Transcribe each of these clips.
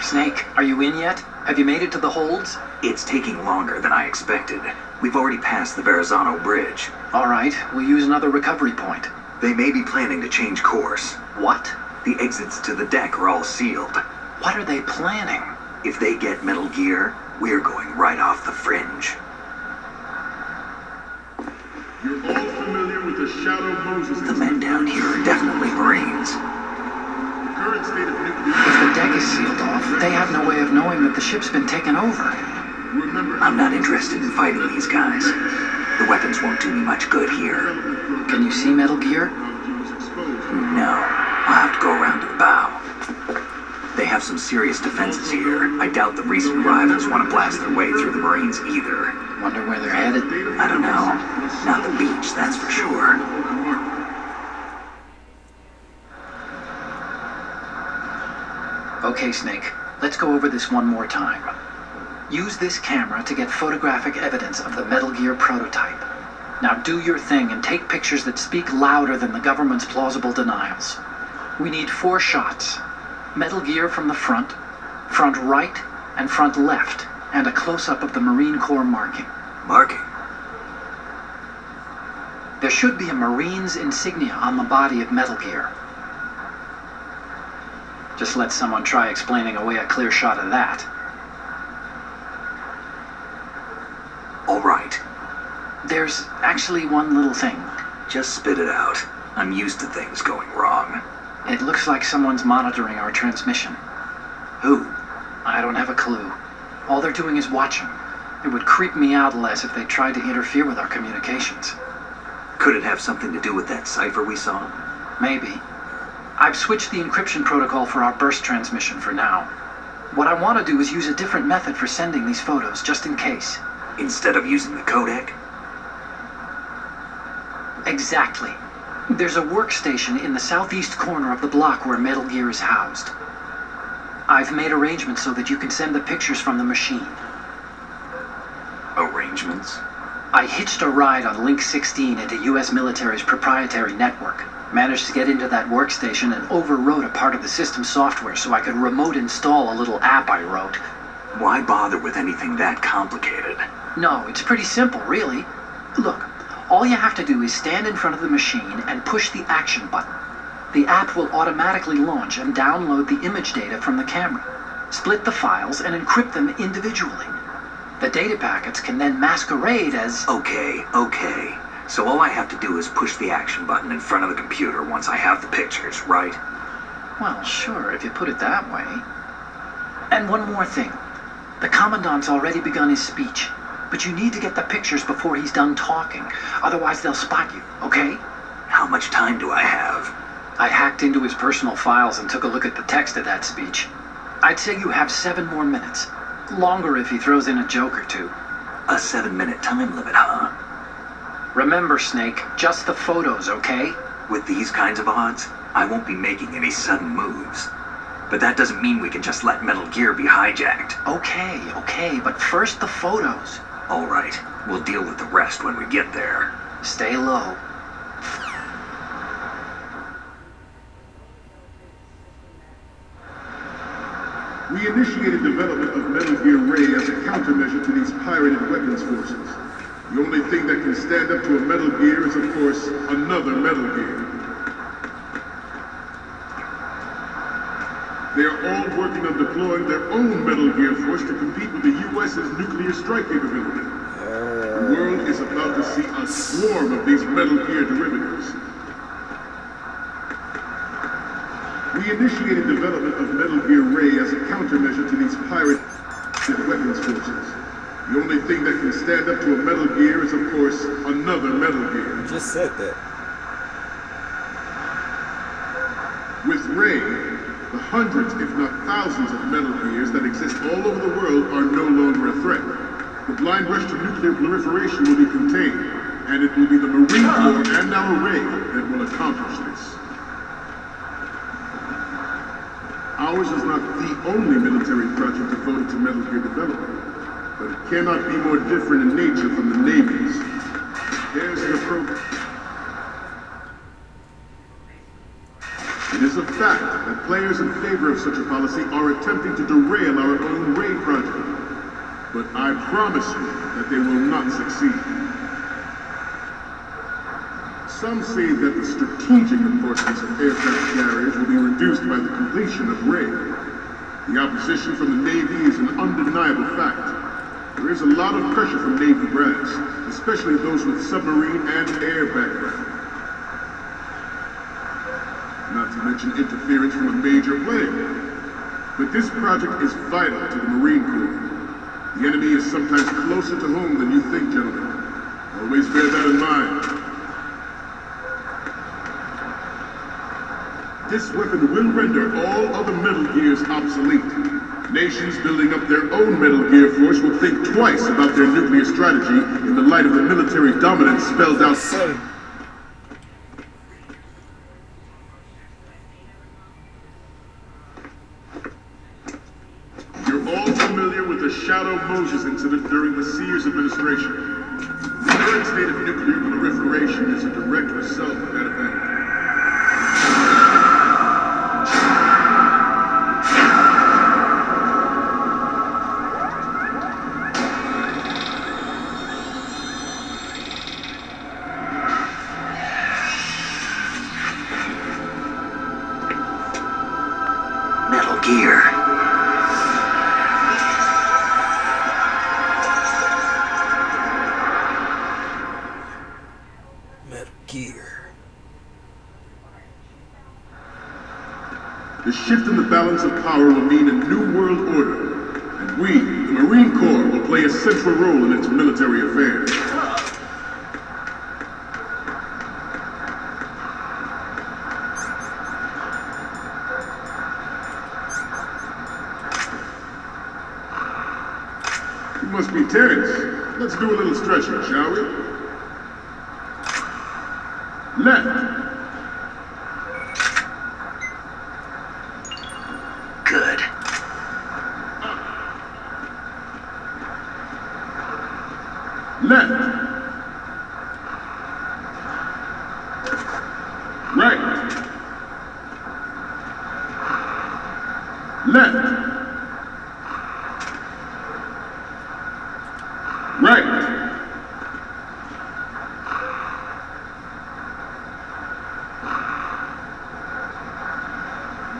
Snake, are you in yet? Have you made it to the holds? It's taking longer than I expected. We've already passed the Verrazano Bridge. All right, we'll use another recovery point. They may be planning to change course. What? The exits to the deck are all sealed. What are they planning? If they get Metal Gear, we're going right off the fringe. You're all familiar with the Shadow Moses. The men down here are definitely Marines. Current state of nuclear. If the deck is sealed off, they have no way of knowing that the ship's been taken over. Remember, I'm not interested in fighting these guys. The weapons won't do me much good here. Can you see Metal Gear? No, I'll have to go around to the bow. They have some serious defenses here. I doubt the recent arrivals want to blast their way through the Marines either. Wonder where they're headed? I don't know. Not the beach, that's for sure. Okay, Snake, let's go over this one more time. Use this camera to get photographic evidence of the Metal Gear prototype. Now do your thing and take pictures that speak louder than the government's plausible denials. We need 4 shots. Metal Gear from the front right, and front left, and a close-up of the Marine Corps marking. Marking? There should be a Marine's insignia on the body of Metal Gear. Just let someone try explaining away a clear shot of that. All right. There's actually one little thing. Just spit it out. I'm used to things going wrong. It looks like someone's monitoring our transmission. Who? I don't have a clue. All they're doing is watching. It would creep me out less if they tried to interfere with our communications. Could it have something to do with that cipher we saw? Maybe. I've switched the encryption protocol for our burst transmission for now. What I want to do is use a different method for sending these photos, just in case. Instead of using the codec? Exactly. There's a workstation in the southeast corner of the block where Metal Gear is housed. I've made arrangements so that you can send the pictures from the machine. Arrangements? I hitched a ride on Link 16 into U.S. military's proprietary network. Managed to get into that workstation and overwrote a part of the system software so I could remote install a little app I wrote. Why bother with anything that complicated? No, it's pretty simple, really. Look, all you have to do is stand in front of the machine and push the action button. The app will automatically launch and download the image data from the camera, split the files, and encrypt them individually. The data packets can then masquerade as... Okay. So all I have to do is push the action button in front of the computer once I have the pictures, right? Well, sure, if you put it that way. And one more thing. The Commandant's already begun his speech, but you need to get the pictures before he's done talking. Otherwise, they'll spot you, okay? How much time do I have? I hacked into his personal files and took a look at the text of that speech. I'd say you have 7 more minutes. Longer if he throws in a joke or two. A 7-minute time limit, huh? Remember, Snake, just the photos, okay? With these kinds of odds, I won't be making any sudden moves. But that doesn't mean we can just let Metal Gear be hijacked. Okay, but first the photos. All right, we'll deal with the rest when we get there. Stay low. we initiated development of Metal Gear Ray as a countermeasure to these pirated weapons forces. The only thing that can stand up to a Metal Gear is, of course, another Metal Gear. They are all working on deploying their own Metal Gear force to compete with the U.S.'s nuclear strike capability. The world is about to see a swarm of these Metal Gear derivatives. We initiated development of Metal Gear Ray as a countermeasure to these pirated weapons forces. The only thing that can stand up to a Metal Gear is, of course, another Metal Gear. You just said that. With Ray, the hundreds, if not thousands, of Metal Gears that exist all over the world are no longer a threat. The blind rush to nuclear proliferation will be contained, and it will be the Marine Corps and our Ray that will accomplish this. Ours is not the only military project devoted to Metal Gear development, but it cannot be more different in nature from the Navy's. There's your program. It is a fact that players in favor of such a policy are attempting to derail our own Ray project. But I promise you that they will not succeed. Some say that the strategic importance of aircraft carriers will be reduced by the completion of Ray. The opposition from the Navy is an undeniable fact. There is a lot of pressure from Navy brass, especially those with submarine and air background. Not to mention interference from a major player. But this project is vital to the Marine Corps. The enemy is sometimes closer to home than you think, gentlemen. Always bear that in mind. This weapon will render all other Metal Gears obsolete. Nations building up their own Metal Gear force will think twice about their nuclear strategy in the light of the military dominance spelled out. You're all familiar with the Shadow Moses incident during the Sears administration. The current state of nuclear proliferation is a direct result of that event. Metal Gear. Metal Gear. The shift in the balance of power will mean a new world order, and we, the Marine Corps, will play a central role in its military affairs. You must be tense. Let's do a little stretching, shall we? Left. Good. Left. Right. Left. Right.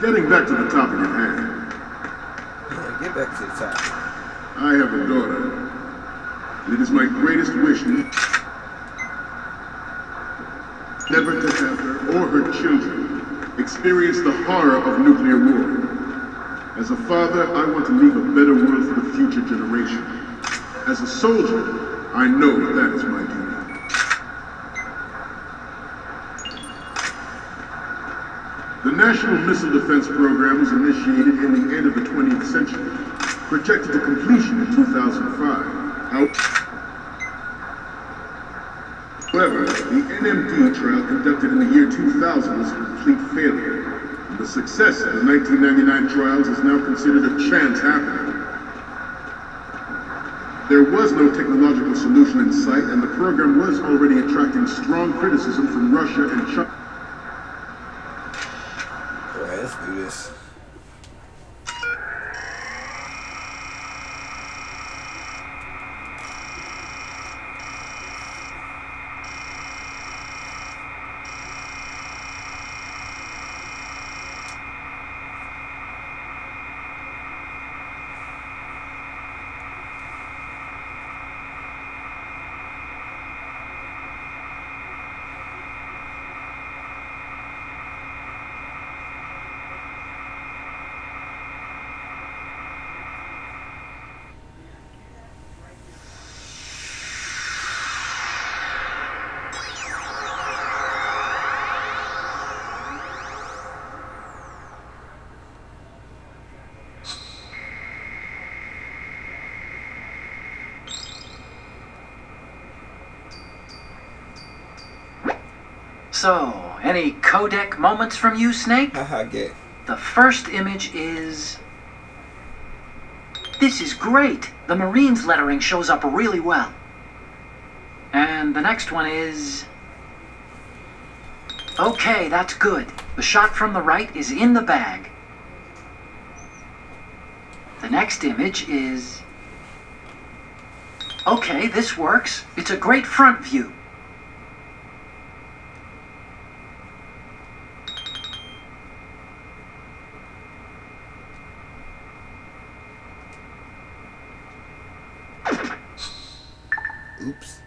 Getting back to the topic at hand. Yeah, get back to the top. I have a daughter. And it is my greatest wish never to have her or her children experience the horror of nuclear war. As a father, I want to leave a better world for the future generation. As a soldier, I know that is my duty. The National Missile Defense Program was initiated in the end of the 20th century, projected to completion in 2005. However, the NMD trial conducted in the year 2000 was a complete failure, and the success of the 1999 trials is now considered a chance happening. There was no technological solution in sight, and the program was already attracting strong criticism from Russia and China. Alright, let's do this. So, any codec moments from you, Snake? Haha, gay. The first image is... This is great! The Marines lettering shows up really well. And the next one is... Okay, that's good. The shot from the right is in the bag. The next image is... Okay, this works. It's a great front view. Oops.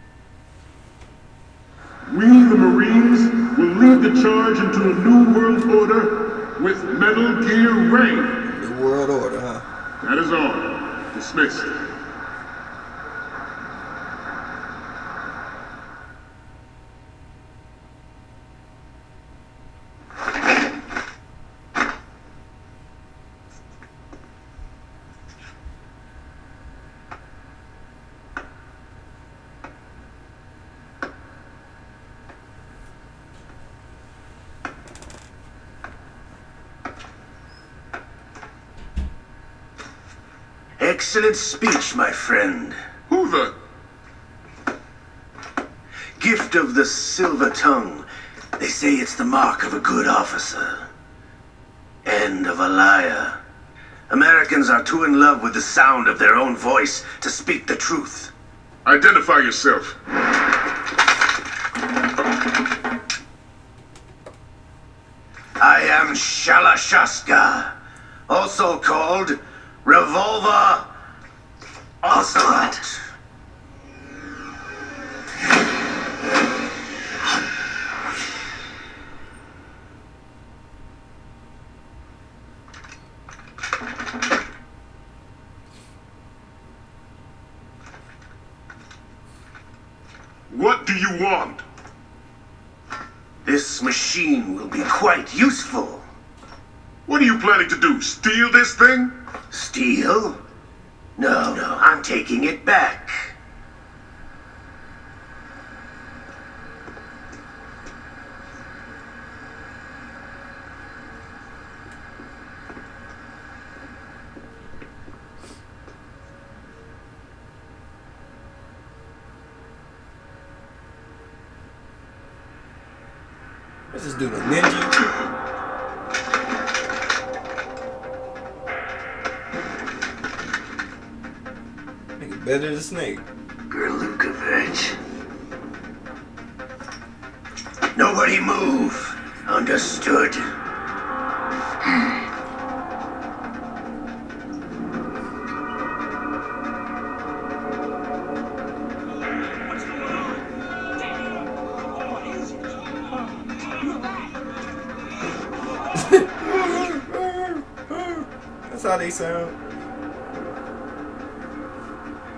We, the Marines, will lead the charge into a new world order with Metal Gear Ray. New World Order, huh? That is all. Dismissed. Excellent speech, my friend. Who the... Gift of the silver tongue. They say it's the mark of a good officer. End of a liar. Americans are too in love with the sound of their own voice to speak the truth. Identify yourself. I am Shalashaska, also called Revolver Ocelot. What do you want? This machine will be quite useful. What are you planning to do? Steal this thing? Steal? No, I'm taking it back. What's this dude, a ninja? Nigga better than Snake. Gerlukovich. Nobody move. Understood? That's how they sound.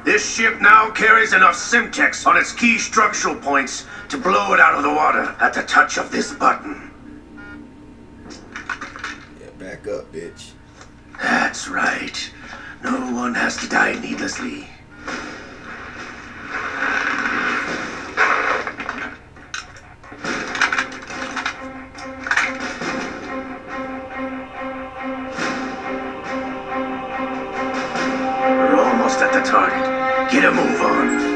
This ship now carries enough Simtex on its key structural points to blow it out of the water at the touch of this button. Yeah, back up, bitch. That's right. No one has to die needlessly. We're almost at the target. Get a move on.